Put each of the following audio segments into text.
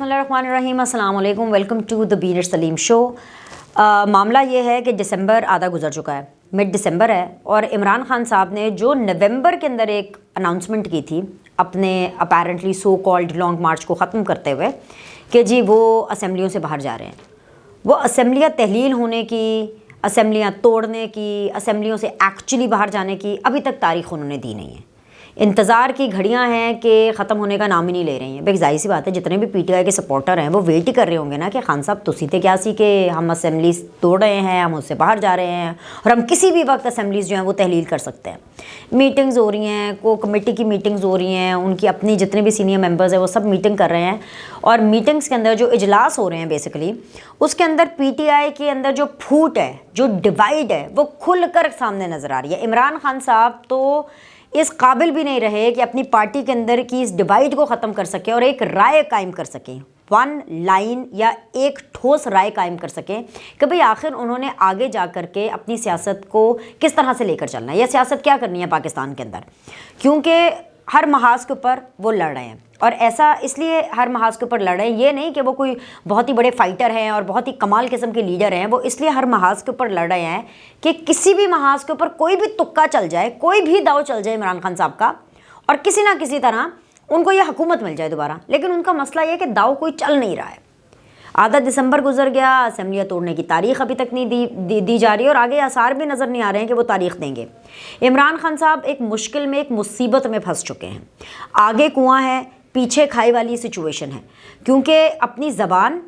बिस्मिल्लाहिर्रहमानिर्रहीम, अस्सलाम वालेकुम, वेलकम टू द बीनर सलीम शो। मामला ये है कि दिसंबर आधा गुजर चुका है, मिड दिसंबर है, और इमरान खान साहब ने जो नवंबर के अंदर एक अनाउंसमेंट की थी अपने अपेरेंटली सो कॉल्ड लॉन्ग मार्च को ख़त्म करते हुए कि जी वो असम्बलियों से बाहर जा रहे हैं, वो असम्बलियाँ तहलील होने की, असम्बलियाँ तोड़ने की, असम्बलियों से एक्चुअली बाहर जाने की अभी तक तारीख उन्होंने दी नहीं है। इंतज़ार की घड़ियां हैं कि ख़त्म होने का नाम ही नहीं ले रही हैं। भाई जाहिर सी बात है, जितने भी पीटीआई के सपोर्टर हैं वो वेट ही कर रहे होंगे ना कि खान साहब तुसी थे क्या सी कि हम असम्बलीज तोड़ रहे हैं, हम उससे बाहर जा रहे हैं और हम किसी भी वक्त असम्बलीज जो हैं वो तहलील कर सकते हैं। मीटिंग्स हो रही हैं, को कमेटी की मीटिंग्स हो रही हैं, उनकी अपनी जितने भी सीनियर मेंबर्स हैं वो सब मीटिंग कर रहे हैं, और मीटिंग्स के अंदर जो इजलास हो रहे हैं बेसिकली उसके अंदर पीटीआई के अंदर जो फूट है, जो डिवाइड है, वो खुल कर सामने नज़र आ रही है। इमरान खान साहब तो इस काबिल भी नहीं रहे कि अपनी पार्टी के अंदर की इस डिवाइड को ख़त्म कर सकें और एक राय कायम कर सकें, वन लाइन या एक ठोस राय कायम कर सकें कि भाई आखिर उन्होंने आगे जा कर के अपनी सियासत को किस तरह से लेकर चलना है, या सियासत क्या करनी है पाकिस्तान के अंदर। क्योंकि हर महाज के ऊपर वो लड़ रहे हैं, और ऐसा इसलिए हर महाज के ऊपर लड़ रहे हैं, ये नहीं कि वो कोई बहुत ही बड़े फाइटर हैं और बहुत ही कमाल किस्म के लीडर हैं, वो इसलिए हर महाज के ऊपर लड़ रहे हैं कि किसी भी महाज के ऊपर कोई भी तुक्का चल जाए, कोई भी दाव चल जाए इमरान खान साहब का, और किसी ना किसी तरह उनको ये हुकूमत मिल जाए दोबारा। लेकिन उनका मसला ये कि दाव कोई चल नहीं रहा है। आधा दिसंबर गुजर गया, असम्बलियाँ तोड़ने की तारीख अभी तक नहीं दी जा रही, और आगे आसार भी नज़र नहीं आ रहे हैं कि वो तारीख देंगे। इमरान खान साहब एक मुश्किल में, एक मुसीबत में फंस चुके हैं। आगे कुआं है, पीछे खाई वाली सिचुएशन है, क्योंकि अपनी ज़बान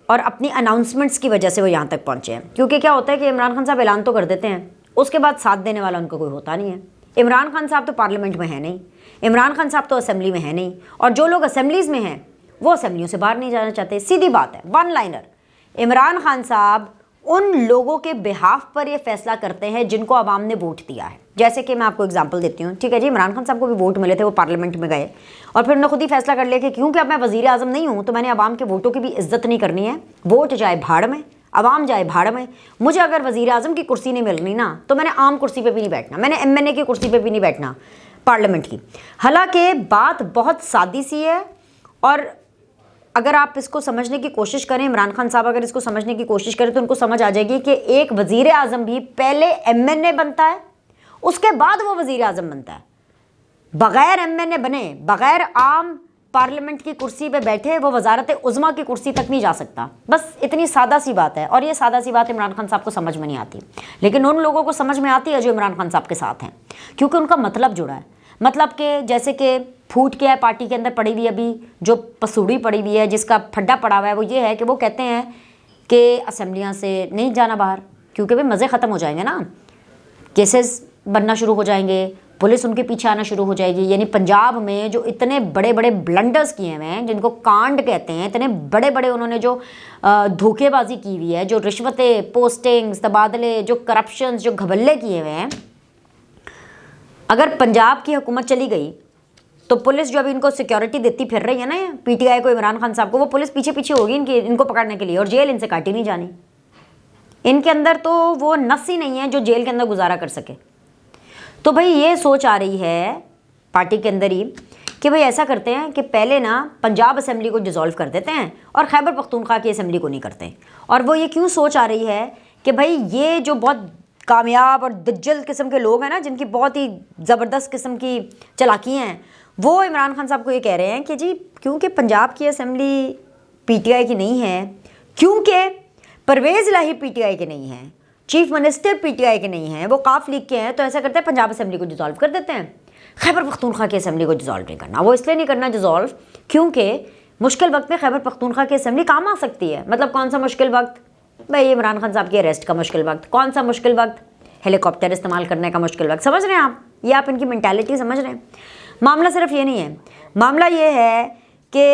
और अपनी अनाउंसमेंट्स की वजह से वो यहाँ तक पहुँचे हैं। क्योंकि क्या होता है कि इमरान खान साहब ऐलान तो कर देते हैं, उसके बाद साथ देने वाला उनका कोई होता नहीं है। इमरान खान साहब तो पार्लियामेंट में है नहीं, इमरान खान साहब तो असम्बली में है नहीं, और जो लोग असम्बलीज़ में हैं वो असम्बलियों से बाहर नहीं जाना चाहते। सीधी बात है, वन लाइनर। इमरान खान साहब उन लोगों के बिहाफ पर ये फैसला करते हैं जिनको आवाम ने वोट दिया है। जैसे कि मैं आपको एग्जांपल देती हूँ, ठीक है जी, इमरान खान साहब को भी वोट मिले थे, वो पार्लियामेंट में गए और फिर उन्होंने खुद ही फैसला कर लिया कि क्योंकि अब मैं वज़ीर आज़म नहीं हूँ तो मैंने आवाम के वोटों की भी इज्जत नहीं करनी है। वोट जाए भाड़ में, आवाम जाए भाड़ में, मुझे अगर वज़ीर आज़म की कुर्सी नहीं मिल रही ना तो मैंने आम कुर्सी पर भी नहीं बैठना, मैंने MNA की कुर्सी पर भी नहीं बैठना पार्लियामेंट की। हालांकि बात बहुत सादी सी है, और अगर आप इसको समझने की कोशिश करें, इमरान खान साहब अगर इसको समझने की कोशिश करें तो उनको समझ आ जाएगी कि एक वज़ीर आज़म भी पहले MNA बनता है, उसके बाद वो वज़ीर आज़म बनता है। बग़ैर MNA बने, बग़ैर आम पार्लियामेंट की कुर्सी पे बैठे वो वज़ारत उज़्मा की कुर्सी तक नहीं जा सकता। बस इतनी सादा सी बात है, और ये सादा सी बात इमरान खान साहब को समझ में नहीं आती, लेकिन उन लोगों को समझ में आती है जो इमरान खान साहब के साथ हैं, क्योंकि उनका मतलब जुड़ा है। मतलब कि जैसे कि फूट क्या है पार्टी के अंदर पड़ी हुई, अभी जो पसूड़ी पड़ी हुई है, जिसका फड्डा पड़ा हुआ है, वो ये है कि वो कहते हैं कि असम्बलियाँ से नहीं जाना बाहर, क्योंकि भाई मज़े ख़त्म हो जाएंगे ना, केसेस बनना शुरू हो जाएंगे, पुलिस उनके पीछे आना शुरू हो जाएगी। यानी पंजाब में जो इतने बड़े बड़े ब्लंडर्स किए हुए हैं, जिनको कांड कहते हैं, इतने बड़े बड़े उन्होंने जो धोखेबाजी की हुई है, जो रिश्वतें, पोस्टिंग्स, तबादले, जो करप्शंस, जो घबल्ले किए हुए हैं, अगर पंजाब की हुकूमत चली गई तो पुलिस जो अभी इनको सिक्योरिटी देती फिर रही है ना पीटीआई को, इमरान खान साहब को, वो पुलिस पीछे पीछे होगी इनको पकड़ने के लिए, और जेल इनसे काटी नहीं जानी। इनके अंदर तो वो नस ही नहीं है जो जेल के अंदर गुजारा कर सके। तो भाई ये सोच आ रही है पार्टी के अंदर ही कि भाई ऐसा करते हैं कि पहले ना पंजाब असम्बली को डिज़ोल्व कर देते हैं और खैबर पख्तूनख्वा की असम्बली को नहीं करते। और वो ये क्यों सोच आ रही है कि भाई ये जो बहुत कामयाब और दज्जल किस्म के लोग हैं ना, जिनकी बहुत ही ज़बरदस्त किस्म की चालाकियाँ हैं, वो इमरान खान साहब को ये कह रहे हैं कि जी क्योंकि पंजाब की असम्बली पीटीआई की नहीं है, क्योंकि परवेज़ इलाही पीटीआई के नहीं है, चीफ मिनिस्टर पीटीआई के नहीं हैं, वो काफ लीग के हैं, तो ऐसा करते हैं पंजाब असम्बली को डिज़ोल्व कर देते हैं। खैबर पख्तूनख्वा की असम्बली को डिज़ोल्व नहीं करना, वो इसलिए नहीं करना डिज़ोल्व क्योंकि मुश्किल वक्त में खैबर पख्तूनख्वा की असम्बली काम आ सकती है। मतलब कौन सा मुश्किल वक्त? भाई इमरान खान साहब की अरेस्ट का मुश्किल वक्त। कौन सा मुश्किल वक्त? हेलीकॉप्टर इस्तेमाल करने का मुश्किल वक्त। समझ रहे हैं आप? ये आप इनकी मेंटालिटी समझ रहे हैं? मामला सिर्फ ये नहीं है, मामला ये है कि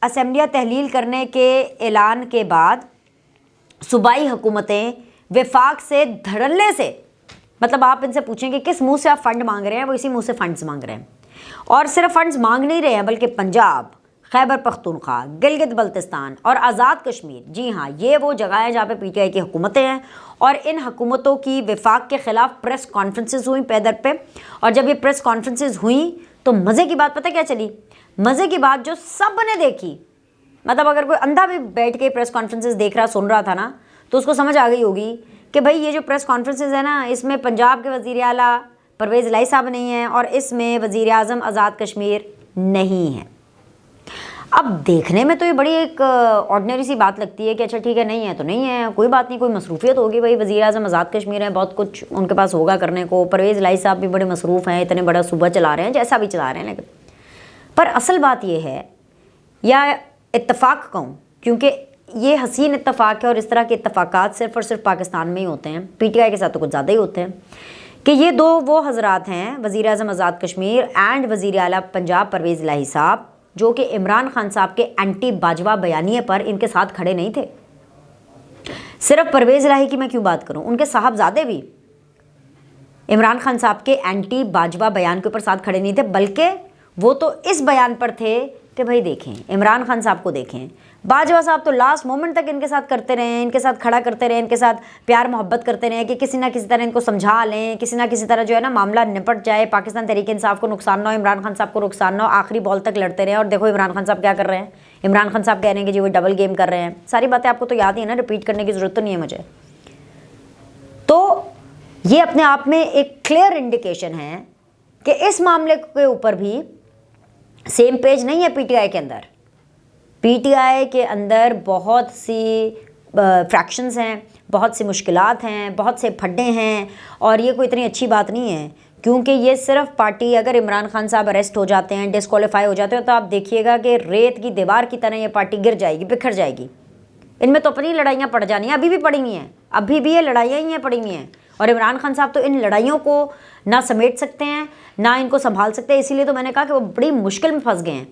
असम्बलियाँ तहलील करने के ऐलान के बाद सूबाई हुकूमतें वफाक से धड़ल्ले से, मतलब आप इनसे पूछें कि किस मुंह से आप फ़ंड मांग रहे हैं, वो इसी मुंह से फ़ंड्स मांग रहे हैं। और सिर्फ फ़ंड्स मांग नहीं रहे हैं, बल्कि पंजाब, खैबर पख्तूनख्वा, गिलगित बल्तिस्तान और आज़ाद कश्मीर, जी हाँ, ये वो जगह है जहाँ पे पीटीआई की हुकूमतें हैं। और इन हुकूमतों की वफाक के ख़िलाफ़ प्रेस कॉन्फ्रेंसेस हुई पैदर पे, और जब ये प्रेस कॉन्फ्रेंसेस हुई तो मज़े की बात पता क्या चली? मज़े की बात जो सब ने देखी मतलब अगर कोई अंधा भी बैठ के प्रेस कॉन्फ्रेंसेस देख रहा सुन रहा था ना, तो उसको समझ आ गई होगी कि भाई ये जो प्रेस कॉन्फ्रेंसेस है ना, इसमें पंजाब के वज़ीर आला परवेज़ इलाही साहब नहीं हैं और इसमें वज़ीर आज़म आज़ाद कश्मीर नहीं है। अब देखने में तो ये बड़ी एक ऑर्डिनरी सी बात लगती है कि अच्छा ठीक है, नहीं है तो नहीं है, कोई बात नहीं, कोई मसरूफियत होगी, भाई वज़ीर आज़म आज़ाद कश्मीर है, बहुत कुछ उनके पास होगा करने को, परवेज़ इलाही साहब भी बड़े मसरूफ़ हैं, इतने बड़ा सूबा चला रहे हैं, जैसा भी चला रहे हैं। लेकिन पर असल बात ये है, या इत्तफ़ाक़ कहूँ, क्योंकि ये हसीन इत्तफ़ाक़ है और इस तरह के इत्तफ़ाक़ात सिर्फ़ और सिर्फ पाकिस्तान में ही होते हैं, PTI के साथ तो कुछ ज़्यादा ही होते हैं, कि ये दो वो हज़रात हैं, वज़ीर आज़म आज़ाद कश्मीर एंड वज़ीर आला पंजाब परवेज़ इलाही साहब, जो कि इमरान खान साहब के एंटी बाजवा बयानिए पर इनके साथ खड़े नहीं थे। सिर्फ परवेज़ इलाही की मैं क्यों बात करूं, उनके साहबजादे भी इमरान खान साहब के एंटी बाजवा बयान के ऊपर साथ खड़े नहीं थे, बल्कि वो तो इस बयान पर थे कि भाई देखें, इमरान खान साहब को देखें, बाजवा साहब तो लास्ट मोमेंट तक इनके साथ करते रहे, इनके साथ खड़ा करते रहे, इनके साथ प्यार मोहब्बत करते रहे कि किसी ना किसी तरह इनको समझा लें, किसी ना किसी तरह जो है ना मामला निपट जाए, पाकिस्तान तहरीक इंसाफ को नुकसान ना हो, इमरान खान साहब को नुकसान ना हो, आखिरी बॉल तक लड़ते रहे। और देखो इमरान खान साहब क्या कर रहे हैं, इमरान खान साहब कह रहे हैं कि जी वो डबल गेम कर रहे हैं। सारी बातें आपको तो याद ही है ना, रिपीट करने की ज़रूरत तो नहीं है मुझे। तो ये अपने आप में एक क्लियर इंडिकेशन है कि इस मामले के ऊपर भी सेम पेज नहीं है PTI के अंदर। PTI के अंदर बहुत सी फ्रैक्शंस हैं, बहुत सी मुश्किलात हैं, बहुत से फड्डे हैं, और ये कोई इतनी अच्छी बात नहीं है, क्योंकि ये सिर्फ पार्टी, अगर इमरान खान साहब अरेस्ट हो जाते हैं, डिस्क्वालीफाई हो जाते हैं, तो आप देखिएगा कि रेत की दीवार की तरह ये पार्टी गिर जाएगी, बिखर जाएगी। इनमें तो अपनी लड़ाइयाँ पड़ जानी हैं, अभी भी पड़ी हुई हैं, अभी भी ये लड़ाइयाँ ही हैं पड़ी हुई हैं, और इमरान खान साहब तो इन लड़ाइयों को ना समेट सकते हैं, ना इनको संभाल सकते हैं। इसीलिए तो मैंने कहा कि वो बड़ी मुश्किल में फंस गए हैं,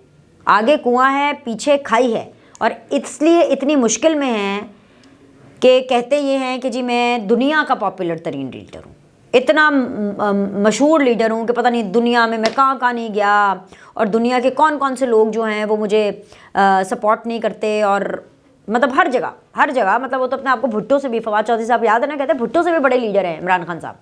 आगे कुआं है पीछे खाई है, और इसलिए इतनी मुश्किल में हैं कि कहते ये हैं कि जी मैं दुनिया का पॉपुलर तरीन लीडर हूँ, इतना मशहूर लीडर हूँ कि पता नहीं दुनिया में मैं कहाँ नहीं गया, और दुनिया के कौन कौन से लोग जो हैं वो मुझे सपोर्ट नहीं करते, और मतलब हर जगह मतलब वो तो अपने आप को भुट्टो से भी, फवाद चौधरी साहब याद है ना, कहते हैं भुट्टो से भी बड़े लीडर हैं इमरान खान साहब।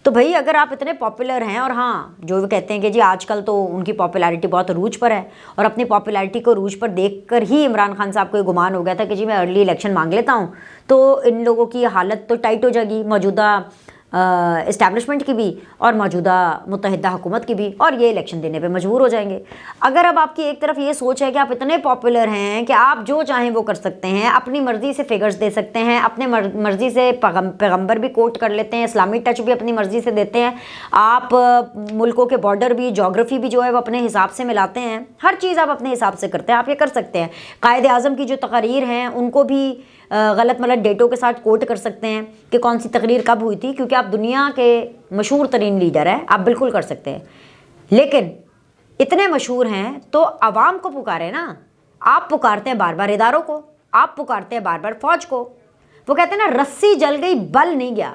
तो भाई अगर आप इतने पॉपुलर हैं, और हाँ जो वो कहते हैं कि जी आजकल तो उनकी पॉपुलैरिटी बहुत अरूज पर है, और अपनी पॉपुलैरिटी को अरूज पर देखकर ही इमरान खान साहब को ये गुमान हो गया था कि जी मैं अर्ली इलेक्शन मांग लेता हूँ, तो इन लोगों की हालत तो टाइट हो जाएगी, मौजूदा इस्टेब्लिशमेंट की भी और मौजूदा मुत्तहिदा हुकूमत की भी, और ये इलेक्शन देने पे मजबूर हो जाएंगे। अगर अब आपकी एक तरफ ये सोच है कि आप इतने पॉपुलर हैं कि आप जो चाहें वो कर सकते हैं, अपनी मर्ज़ी से फिगर्स दे सकते हैं, अपने मर्ज़ी से पैगंबर भी कोट कर लेते हैं, इस्लामी टच भी अपनी मर्ज़ी से देते हैं, आप मुल्कों के बॉर्डर भी, जोग्राफ़ी भी जो है वो अपने हिसाब से मिलाते हैं, हर चीज़ आप अपने हिसाब से करते हैं, आप ये कर सकते हैं। कायदे आज़म की जो तकरीर हैं उनको भी गलत मलत डेटों के साथ कोट कर सकते हैं कि कौन सी तकरीर कब हुई थी, क्योंकि आप दुनिया के मशहूर तरीन लीडर हैं, आप बिल्कुल कर सकते हैं। लेकिन इतने मशहूर हैं तो आवाम को पुकारे ना, आप पुकारते हैं बार बार इदारों को, आप पुकारते हैं बार बार फौज को। वो कहते हैं ना, रस्सी जल गई बल नहीं गया,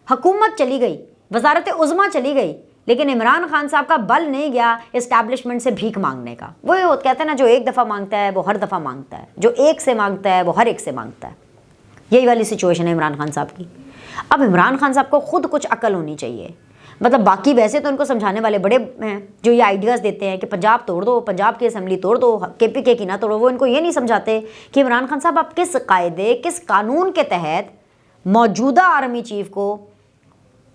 हुकूमत चली गई, वजारत उज़्मा चली गई, लेकिन इमरान खान साहब का बल नहीं गया इस्टेब्लिशमेंट से भीख मांगने का। वो कहते हैं ना, जो एक दफ़ा मांगता है वो हर दफ़ा मांगता है, जो एक से मांगता है वो हर एक से मांगता है। यही वाली सिचुएशन है इमरान खान साहब की। अब इमरान खान साहब को खुद कुछ अकल होनी चाहिए, मतलब बाकी वैसे तो इनको समझाने वाले बड़े हैं जो ये आइडियाज़ देते हैं कि पंजाब तोड़ दो, पंजाब की असेंबली तोड़ दो, KPK की ना तोड़ो। वो इनको ये नहीं समझाते कि इमरान खान साहब आप किस कायदे, किस कानून के तहत मौजूदा आर्मी चीफ को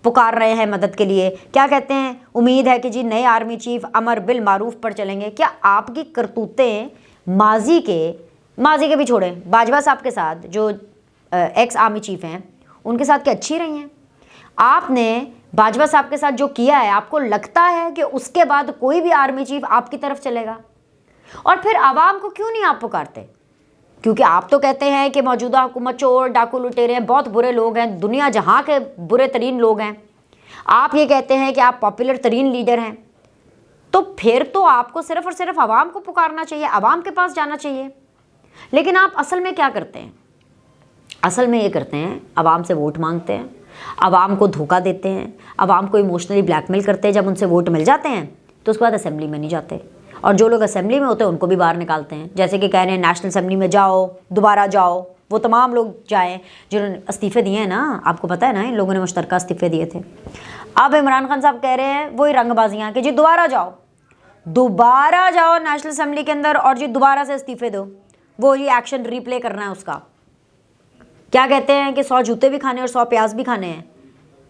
पुकार रहे हैं मदद के लिए। क्या कहते हैं, उम्मीद है कि जी नए आर्मी चीफ अमर बिल मारूफ पर चलेंगे। क्या आपकी करतूतें माजी के भी छोड़ें, बाजवा साहब के साथ जो एक्स आर्मी चीफ हैं उनके साथ क्या अच्छी रही हैं? आपने बाजवा साहब के साथ जो किया है, आपको लगता है कि उसके बाद कोई भी आर्मी चीफ आपकी तरफ चलेगा? और फिर आवाम को क्यों नहीं आप पुकारते? क्योंकि आप तो कहते हैं कि मौजूदा हुकूमत चोर, डाकू, लुटेरे हैं, बहुत बुरे लोग हैं, दुनिया जहां के बुरे तरीन लोग हैं। आप ये कहते हैं कि आप पॉपुलर तरीन लीडर हैं, तो फिर तो आपको सिर्फ और सिर्फ आवाम को पुकारना चाहिए, आवाम के पास जाना चाहिए। लेकिन आप असल में क्या करते हैं? असल में ये करते हैं, आवाम से वोट मांगते हैं, आवाम को धोखा देते हैं, आवाम को इमोशनली ब्लैकमेल करते हैं। जब उनसे वोट मिल जाते हैं तो उसके बाद असेंबली में नहीं जाते, और जो लोग असेंबली में होते हैं उनको भी बाहर निकालते हैं। जैसे कि कह रहे हैं नेशनल असेंबली में जाओ, दोबारा जाओ, वो तमाम लोग जाएं जिन्होंने इस्तीफ़े दिए हैं ना, आपको पता है ना, इन लोगों ने मुश्तरका इस्तीफ़े दिए थे। अब इमरान खान साहब कह रहे हैं वही रंगबाजियाँ कि जी दोबारा जाओ नेशनल असेंबली के अंदर, और जी दोबारा से इस्तीफ़े दो। वो ये एक्शन रिप्ले करना है उसका। क्या कहते हैं कि 100 जूते भी खाने और 100 प्याज भी खाने हैं।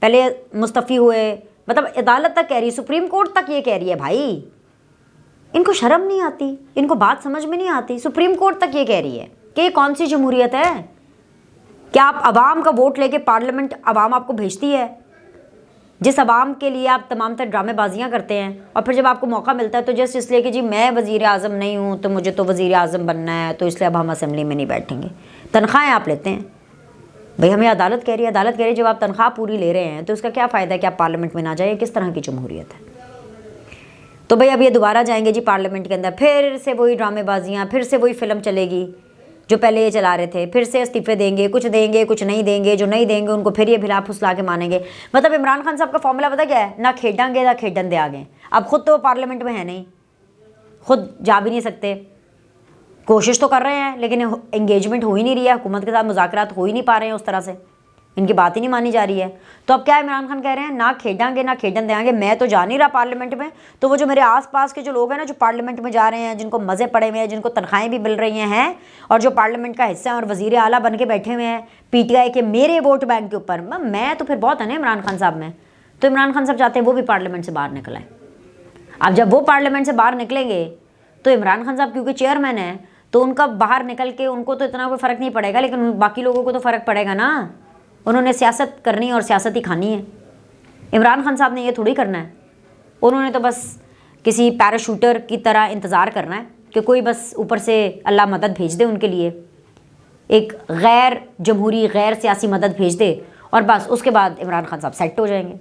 पहले मुस्तफ़ी हुए, मतलब अदालत तक कह रही, सुप्रीम कोर्ट तक ये कह रही है। भाई इनको शर्म नहीं आती, इनको बात समझ में नहीं आती। सुप्रीम कोर्ट तक ये कह रही है कि ये कौन सी जमहूरियत है? क्या आप अवाम का वोट लेके पार्लियामेंट अवाम आपको भेजती है, जिस अवाम के लिए आप तमाम तर ड्रामेबाजियाँ करते हैं, और फिर जब आपको मौका मिलता है तो जस्ट इसलिए कि जी मैं वज़ीर आज़म नहीं हूँ तो मुझे तो वज़ीर आज़म बनना है, तो इसलिए अब हम असम्बली में नहीं बैठेंगे। तनख्वाहें आप लेते हैं। भाई हमें अदालत कह रही है, अदालत कह रही है जब आप तनख्वाह पूरी ले रहे हैं तो उसका क्या फ़ायदा है कि आप पार्लियामेंट में ना जाए? किस तरह की जमहूरियत है? तो भाई अब ये दोबारा जाएंगे जी पार्लियामेंट के अंदर, फिर से वही ड्रामेबाजियाँ, फिर से वही फिल्म चलेगी जो पहले ये चला रहे थे। फिर से इस्तीफे देंगे, कुछ नहीं देंगे, जो नहीं देंगे उनको फिर ये भिला फुसला के मानेंगे। मतलब इमरान खान साहब का फॉर्मूला पता क्या है? ना खेडेंगे ना खेडन दे आगे। अब खुद तो पार्लियामेंट में है नहीं, खुद जा भी नहीं सकते, कोशिश तो कर रहे हैं लेकिन एंगेजमेंट हो ही नहीं रही है, हुकूमत के साथ मुज़ाकरात हो ही नहीं पा रहे हैं उस तरह से, इनकी बात ही नहीं मानी जा रही है। तो अब क्या इमरान खान कह रहे हैं? ना खेडेंगे ना खेडन देंगे। मैं तो जा नहीं रहा पार्लियामेंट में, तो वो जो मेरे आसपास के जो लोग हैं ना, जो पार्लियामेंट में जा रहे हैं, जिनको मज़े पड़े हुए हैं, जिनको तनख्वाहें भी मिल रही हैं और जो पार्लियामेंट का हिस्सा है और वज़ीर आला बन के बैठे हुए हैं PTI के मेरे वोट बैंक के ऊपर, मैं तो फिर बहुत है ना इमरान खान साहब में। तो इमरान खान साहब चाहते हैं वो भी पार्लियामेंट से बाहर निकल आए। अब जब वो पार्लियामेंट से बाहर निकलेंगे तो इमरान खान साहब क्योंकि चेयरमैन है तो उनका बाहर निकल के उनको तो इतना कोई फ़र्क नहीं पड़ेगा, लेकिन बाकी लोगों को तो फ़र्क पड़ेगा ना। उन्होंने सियासत करनी है और सियासत ही खानी है। इमरान खान साहब ने ये थोड़ी करना है, उन्होंने तो बस किसी पैराशूटर की तरह इंतज़ार करना है कि कोई बस ऊपर से अल्लाह मदद भेज दे उनके लिए, एक गैर जमहूरी गैर सियासी मदद भेज दे और बस उसके बाद इमरान खान साहब सेट हो जाएंगे।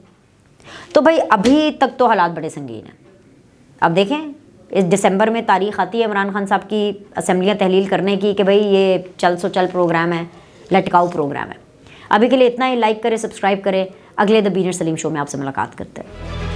तो भाई अभी तक तो हालात बड़े संगीन हैं। अब देखें इस दिसंबर में तारीख आती है इमरान खान साहब की असम्बलियाँ तहलील करने की कि भाई ये चल सो चल प्रोग्राम है, लटकाऊ प्रोग्राम है। अभी के लिए इतना ही। लाइक करें, सब्सक्राइब करें। अगले द बीनर सलीम शो में आपसे मुलाकात करते हैं।